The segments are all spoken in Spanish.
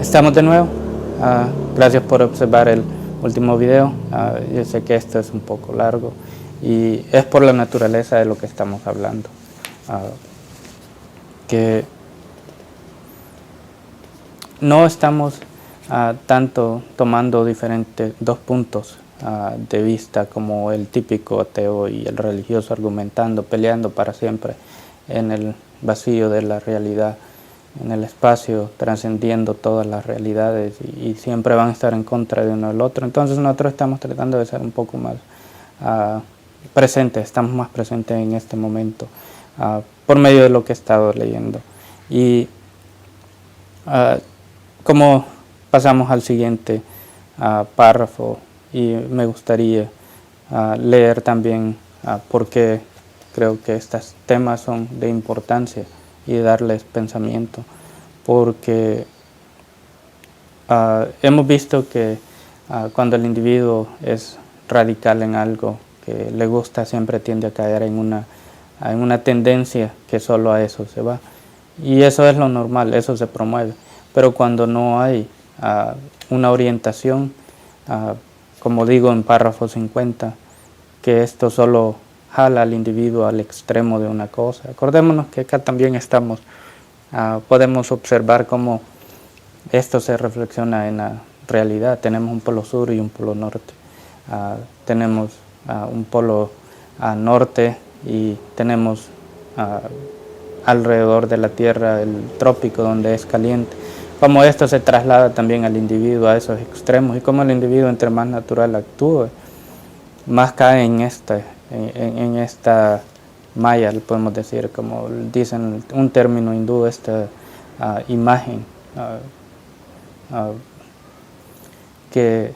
Estamos de nuevo. Gracias por observar el último video. Yo sé que esto es un poco largo y es por la naturaleza de lo que estamos hablando. Que no estamos tanto tomando dos puntos de vista como el típico ateo y el religioso argumentando, peleando para siempre en el vacío de la realidad, en el espacio, trascendiendo todas las realidades y siempre van a estar en contra de uno del otro. Entonces nosotros estamos tratando de ser un poco más presentes, estamos más presentes en este momento por medio de lo que he estado leyendo. Y como pasamos al siguiente párrafo, y me gustaría leer también por qué creo que estos temas son de importancia y darles pensamiento, porque hemos visto que cuando el individuo es radical en algo que le gusta, siempre tiende a caer en una tendencia que solo a eso se va, y eso es lo normal, eso se promueve. Pero cuando no hay una orientación, como digo en párrafo 50, que esto solo jala al individuo al extremo de una cosa. Acordémonos que acá también podemos observar cómo esto se reflexiona en la realidad. Tenemos un polo sur y un polo norte. Tenemos un polo norte y tenemos alrededor de la Tierra el trópico, donde es caliente. Como esto se traslada también al individuo a esos extremos, y como el individuo entre más natural actúe, más cae en esta malla, podemos decir, como dicen un término hindú, esta imagen que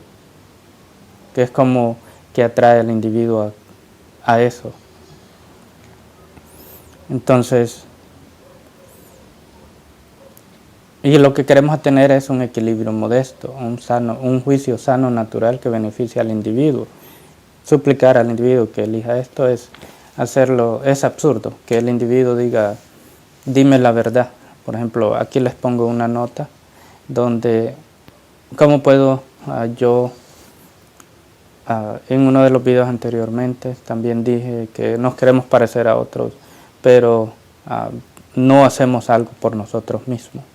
es como que atrae al individuo a eso. Entonces, y lo que queremos tener es un equilibrio modesto, un juicio sano, natural, que beneficie al individuo. Suplicar al individuo que elija esto es absurdo, que el individuo diga, dime la verdad. Por ejemplo, aquí les pongo una nota donde, ¿cómo puedo yo, en uno de los videos anteriormente, también dije que nos queremos parecer a otros, pero no hacemos algo por nosotros mismos.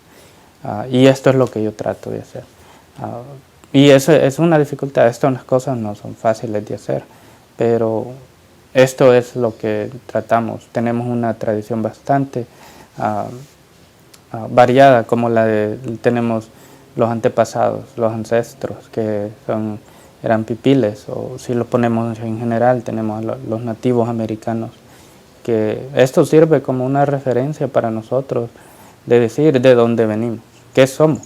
Y esto es lo que yo trato de hacer. Y eso es una dificultad. Estas cosas no son fáciles de hacer, pero esto es lo que tratamos. Tenemos una tradición bastante variada, como tenemos los antepasados, los ancestros, que eran pipiles, o si lo ponemos en general, tenemos los nativos americanos, que esto sirve como una referencia para nosotros de decir de dónde venimos, qué somos.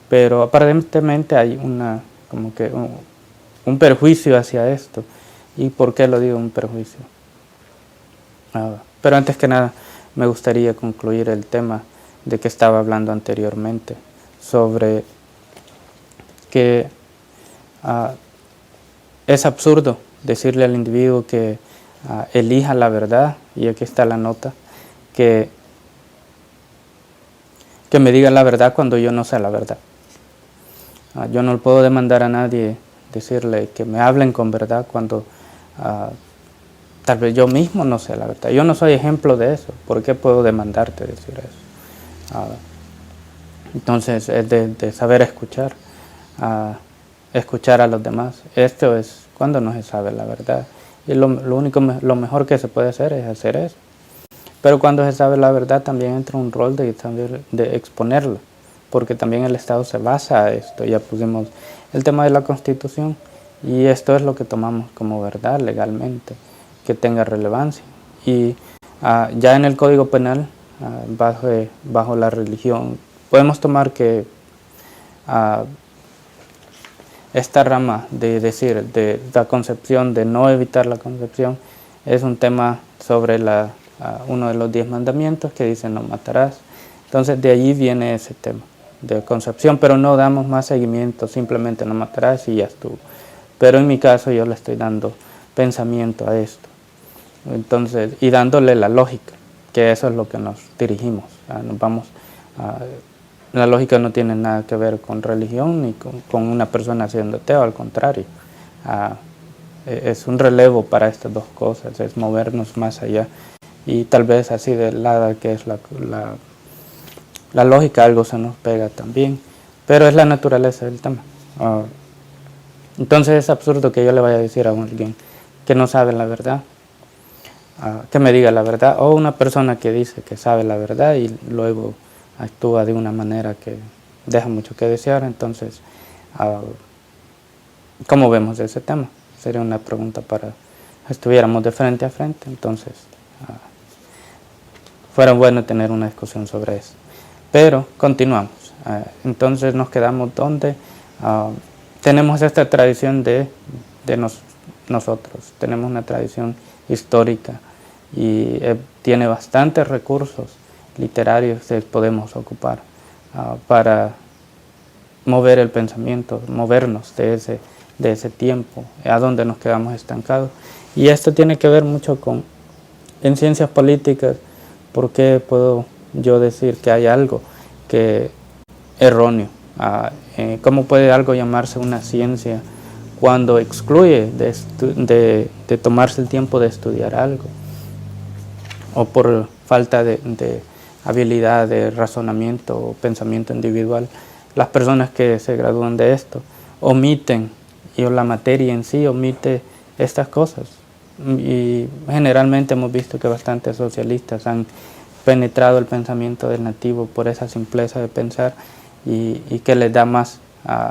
Pero aparentemente hay como que un perjuicio hacia esto. ¿Y por qué lo digo un perjuicio? Pero antes que nada me gustaría concluir el tema de que estaba hablando anteriormente, sobre que es absurdo decirle al individuo que elija la verdad, y aquí está la nota, que me diga la verdad cuando yo no sé la verdad. Yo no puedo demandar a nadie, decirle que me hablen con verdad cuando tal vez yo mismo no sé la verdad. Yo no soy ejemplo de eso. ¿Por qué puedo demandarte decir eso? Entonces es de saber escuchar, escuchar a los demás. Esto es cuando no se sabe la verdad. Y lo mejor que se puede hacer es hacer eso. Pero cuando se sabe la verdad también entra un rol de exponerla, porque también el Estado se basa a esto. Ya pusimos el tema de la Constitución, y esto es lo que tomamos como verdad legalmente, que tenga relevancia. Y ya en el Código Penal, bajo la religión, podemos tomar que esta rama de la concepción, de no evitar la concepción, es un tema sobre uno de los 10 mandamientos que dice no matarás. Entonces de allí viene ese tema de concepción, pero no damos más seguimiento, simplemente no matarás y ya estuvo. Pero en mi caso yo le estoy dando pensamiento a esto, entonces, y dándole la lógica, que eso es lo que nos dirigimos. Nos vamos la lógica no tiene nada que ver con religión ni con una persona siendo ateo, al contrario. Es un relevo para estas dos cosas, es movernos más allá. Y tal vez así de lado que es la lógica, algo se nos pega también, pero es la naturaleza del tema. Entonces es absurdo que yo le vaya a decir a alguien que no sabe la verdad, que me diga la verdad, o una persona que dice que sabe la verdad y luego actúa de una manera que deja mucho que desear. Entonces, ¿cómo vemos ese tema? Sería una pregunta para estuviéramos de frente a frente, entonces fuera bueno tener una discusión sobre eso. Pero continuamos. Entonces nos quedamos donde tenemos esta tradición de nosotros, tenemos una tradición histórica y tiene bastantes recursos literarios que podemos ocupar para mover el pensamiento, movernos de ese tiempo, a donde nos quedamos estancados. Y esto tiene que ver mucho con, en ciencias políticas, ¿por qué puedo yo decir que hay algo que erróneo? ¿Cómo puede algo llamarse una ciencia cuando excluye de tomarse el tiempo de estudiar algo? O por falta de habilidad de razonamiento o pensamiento individual. Las personas que se gradúan de esto omiten, y la materia en sí omite estas cosas. Y generalmente hemos visto que bastantes socialistas han penetrado el pensamiento del nativo por esa simpleza de pensar y que les da más,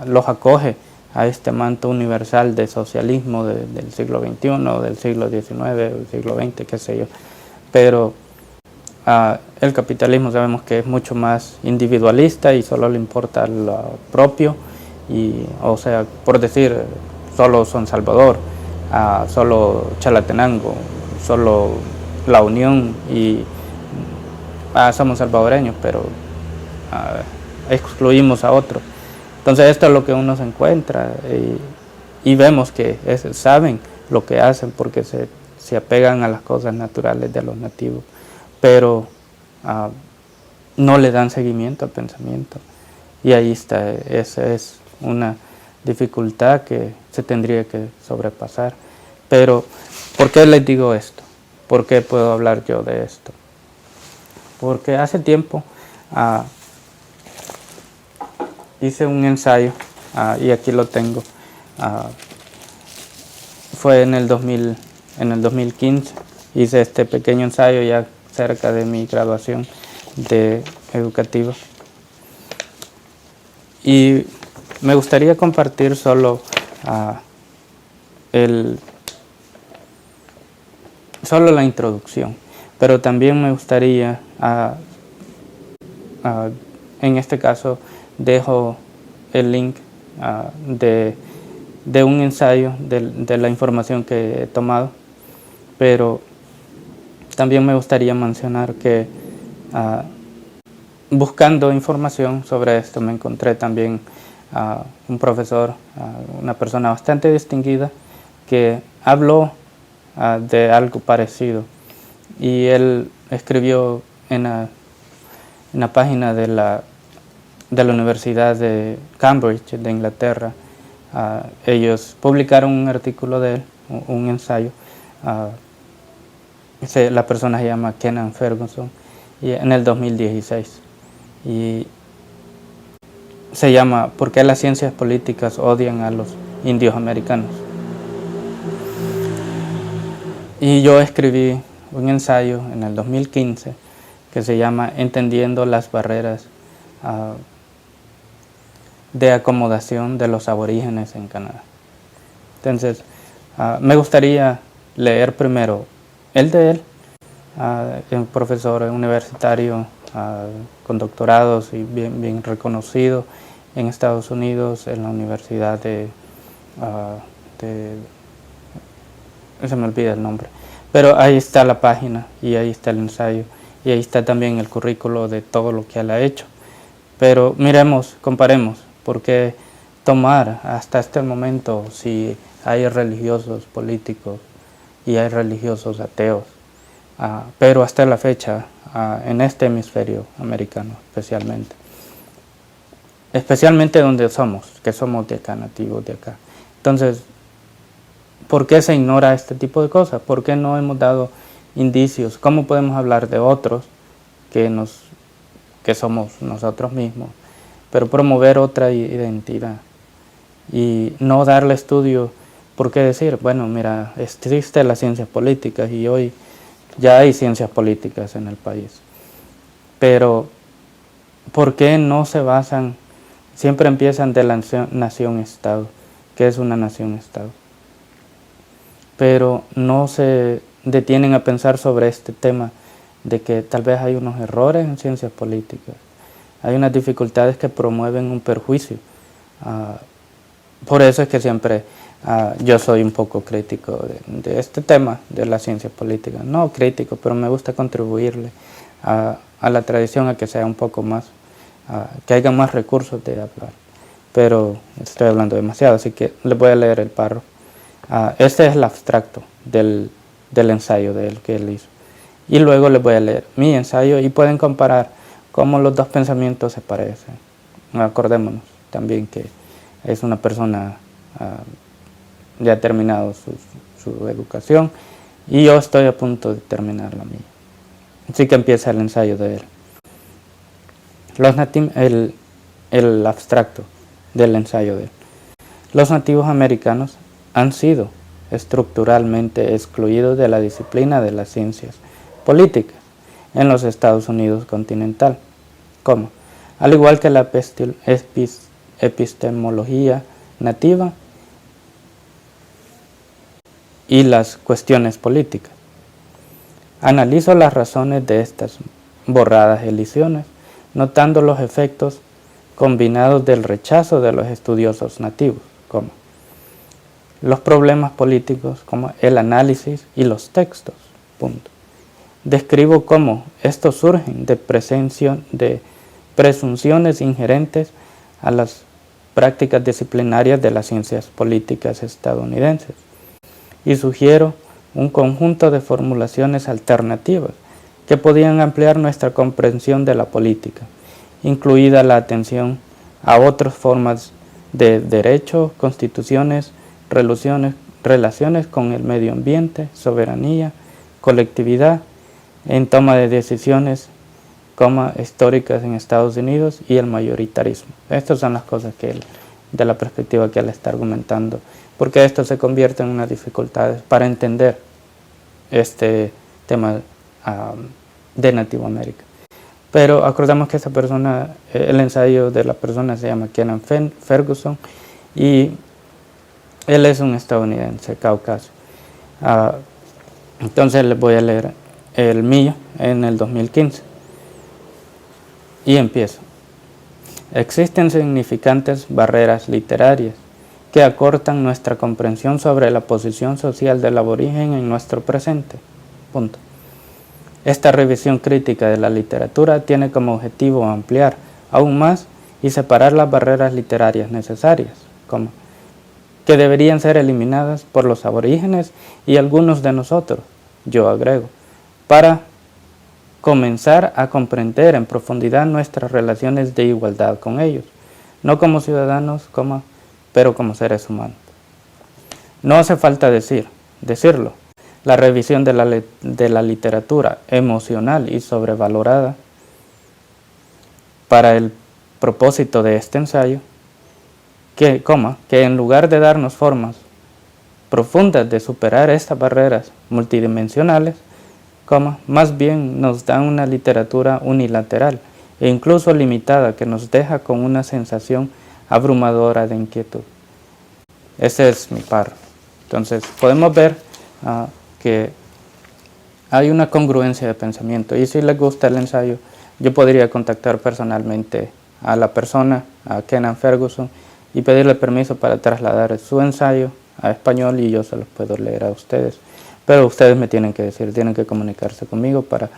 los acoge a este manto universal de socialismo del siglo XXI, del siglo XIX, del siglo XX, qué sé yo. Pero el capitalismo sabemos que es mucho más individualista y solo le importa lo propio, o sea, por decir, solo San Salvador, solo Chalatenango, solo La Unión y somos salvadoreños, pero excluimos a otros. Entonces esto es lo que uno se encuentra y vemos que saben lo que hacen porque se apegan a las cosas naturales de los nativos, pero no le dan seguimiento al pensamiento. Y ahí está, esa es una dificultad que se tendría que sobrepasar. Pero, ¿por qué les digo esto? ¿Por qué puedo hablar yo de esto? Porque hace tiempo hice un ensayo, y aquí lo tengo, fue en el 2015, hice este pequeño ensayo ya cerca de mi graduación educativa. Y me gustaría compartir solo solo la introducción, pero también me gustaría, en este caso, dejo el link de un ensayo de la información que he tomado, pero también me gustaría mencionar que buscando información sobre esto me encontré también un profesor, una persona bastante distinguida que habló de algo parecido, y él escribió en la página de la Universidad de Cambridge de Inglaterra. Ellos publicaron un artículo de él, un ensayo. La persona se llama Kenan Ferguson, y en el 2016, y se llama ¿Por qué las ciencias políticas odian a los indios americanos? Y yo escribí un ensayo en el 2015 que se llama Entendiendo las barreras de acomodación de los aborígenes en Canadá. Entonces, me gustaría leer primero el de él, un profesor universitario con doctorados y bien reconocido en Estados Unidos, en la Universidad se me olvida el nombre, pero ahí está la página y ahí está el ensayo y ahí está también el currículo de todo lo que él ha hecho. Pero miremos, comparemos, porque tomar hasta este momento si hay religiosos políticos y hay religiosos ateos, pero hasta la fecha, en este hemisferio americano especialmente, especialmente donde somos, que somos de acá, nativos de acá. Entonces, ¿por qué se ignora este tipo de cosas? ¿Por qué no hemos dado indicios? ¿Cómo podemos hablar de otros que somos nosotros mismos, pero promover otra identidad y no darle estudio? ¿Por qué decir, bueno, mira, existe las ciencias políticas y hoy ya hay ciencias políticas en el país, pero ¿por qué no se basan, siempre empiezan de la nación-estado, que es una nación-estado, pero no se detienen a pensar sobre este tema de que tal vez hay unos errores en ciencias políticas, hay unas dificultades que promueven un perjuicio? Por eso es que siempre yo soy un poco crítico de este tema de la ciencia política. No crítico, pero me gusta contribuirle a la tradición, a que sea un poco más, que haya más recursos de hablar. Pero estoy hablando demasiado, así que les voy a leer el párrafo. Este es el abstracto del ensayo de él que él hizo. Y luego les voy a leer mi ensayo y pueden comparar cómo los dos pensamientos se parecen. Acordémonos también que es una persona ya ha terminado su educación y yo estoy a punto de terminar la mía. Así que empieza el ensayo de él. El abstracto del ensayo de él. Los nativos americanos han sido estructuralmente excluidos de la disciplina de las ciencias políticas en los Estados Unidos continental, como, al igual que la epistemología nativa y las cuestiones políticas. Analizo las razones de estas borradas elisiones, notando los efectos combinados del rechazo de los estudiosos nativos, como los problemas políticos, como el análisis y los textos. Punto. Describo cómo estos surgen de presunciones inherentes a las prácticas disciplinarias de las ciencias políticas estadounidenses y sugiero un conjunto de formulaciones alternativas que podían ampliar nuestra comprensión de la política, incluida la atención a otras formas de derecho, constituciones, relaciones con el medio ambiente, soberanía, colectividad, en toma de decisiones históricas en Estados Unidos y el mayoritarismo. Estas son las cosas que él, de la perspectiva que él está argumentando, porque esto se convierte en unas dificultades para entender este tema de Nativo América. Pero acordamos que esa persona, el ensayo de la persona se llama Kenan Ferguson y él es un estadounidense, caucasio. Entonces les voy a leer el mío en el 2015 y empiezo. Existen significantes barreras literarias que acortan nuestra comprensión sobre la posición social del aborigen en nuestro presente. Punto. Esta revisión crítica de la literatura tiene como objetivo ampliar aún más y separar las barreras literarias necesarias, que deberían ser eliminadas por los aborígenes y algunos de nosotros, yo agrego, para comenzar a comprender en profundidad nuestras relaciones de igualdad con ellos, no como ciudadanos, pero como seres humanos. No hace falta decirlo. La revisión de la literatura emocional y sobrevalorada para el propósito de este ensayo, que en lugar de darnos formas profundas de superar estas barreras multidimensionales, más bien nos da una literatura unilateral e incluso limitada que nos deja con una sensación abrumadora de inquietud. Ese es mi párrafo. Entonces podemos ver que hay una congruencia de pensamiento y si les gusta el ensayo, yo podría contactar personalmente a la persona, a Kenan Ferguson, y pedirle permiso para trasladar su ensayo a español y yo se los puedo leer a ustedes. Pero ustedes me tienen que decir, tienen que comunicarse conmigo para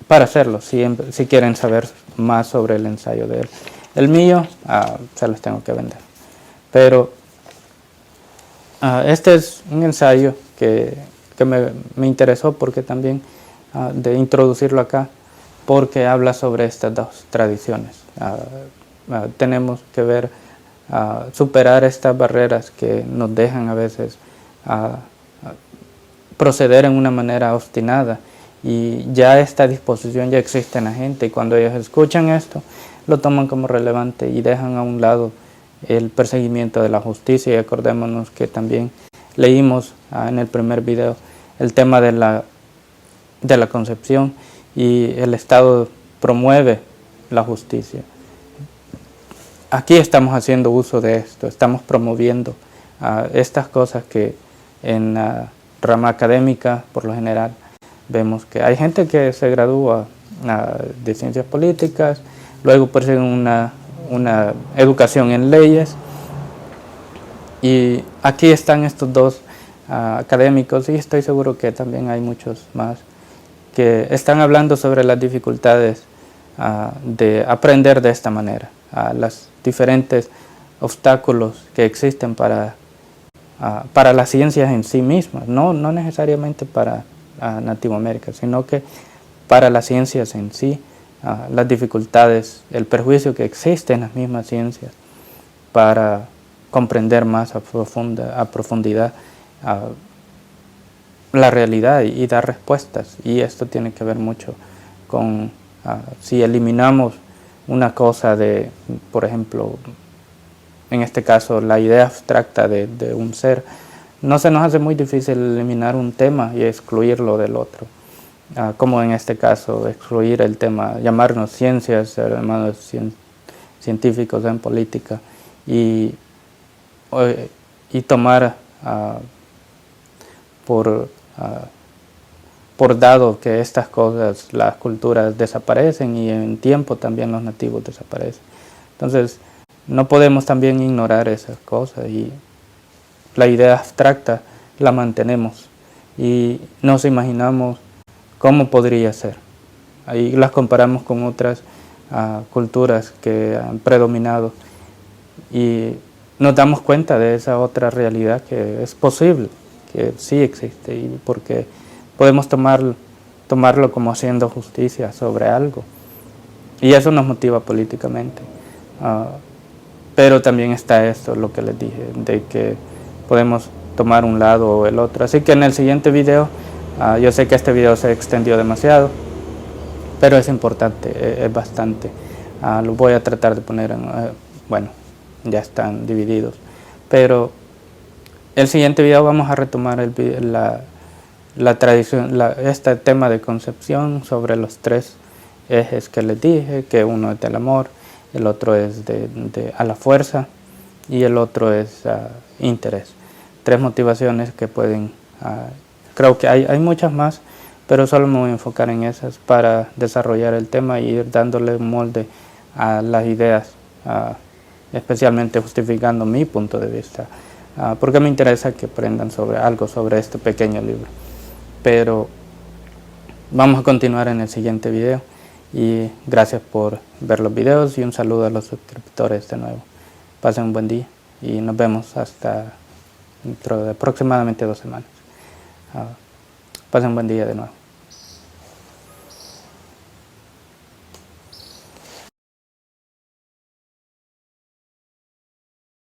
hacerlo, si quieren saber más sobre el ensayo de él. El mío se los tengo que vender. Pero este es un ensayo que me interesó porque también de introducirlo acá, porque habla sobre estas dos tradiciones. Tenemos que ver, superar estas barreras que nos dejan a veces proceder en una manera obstinada, y ya esta disposición ya existe en la gente, y cuando ellos escuchan esto lo toman como relevante y dejan a un lado el perseguimiento de la justicia. Y acordémonos que también leímos en el primer video el tema de la concepción, y el Estado promueve la justicia. Aquí estamos haciendo uso de esto, estamos promoviendo estas cosas que en la rama académica por lo general vemos que hay gente que se gradúa de ciencias políticas, luego persiguen una educación en leyes, y aquí están estos dos académicos, y estoy seguro que también hay muchos más que están hablando sobre las dificultades de aprender de esta manera, los diferentes obstáculos que existen para las ciencias en sí mismas, no necesariamente para Nativo América, sino que para las ciencias en sí, las dificultades, el perjuicio que existe en las mismas ciencias para comprender más a profundidad la realidad y dar respuestas. Y esto tiene que ver mucho con si eliminamos una cosa de, por ejemplo, en este caso la idea abstracta de un ser, no se nos hace muy difícil eliminar un tema y excluirlo del otro, como en este caso excluir el tema, llamarnos ciencias, llamarnos científicos en política, y tomar por dado que estas cosas, las culturas desaparecen, y en tiempo también los nativos desaparecen. Entonces no podemos también ignorar esas cosas, y la idea abstracta la mantenemos y nos imaginamos cómo podría ser. Ahí las comparamos con otras culturas que han predominado, y nos damos cuenta de esa otra realidad que es posible, que sí existe, y porque podemos tomarlo como haciendo justicia sobre algo, y eso nos motiva políticamente. Pero también está esto, lo que les dije, de que podemos tomar un lado o el otro. Así que en el siguiente video, yo sé que este video se extendió demasiado, pero es importante, es bastante. Lo voy a tratar de poner bueno, ya están divididos, pero el siguiente video vamos a retomar la tradición, este tema de concepción sobre los tres ejes que les dije, que uno es del amor, el otro es a la fuerza, y el otro es interés. Tres motivaciones que pueden, creo que hay muchas más, pero solo me voy a enfocar en esas para desarrollar el tema y ir dándole un molde a las ideas, especialmente justificando mi punto de vista, porque me interesa que aprendan algo sobre este pequeño libro. Pero vamos a continuar en el siguiente video, y gracias por ver los videos, y un saludo a los suscriptores de nuevo. Pasen un buen día y nos vemos hasta dentro de aproximadamente 2 semanas. Pasen un buen día de nuevo.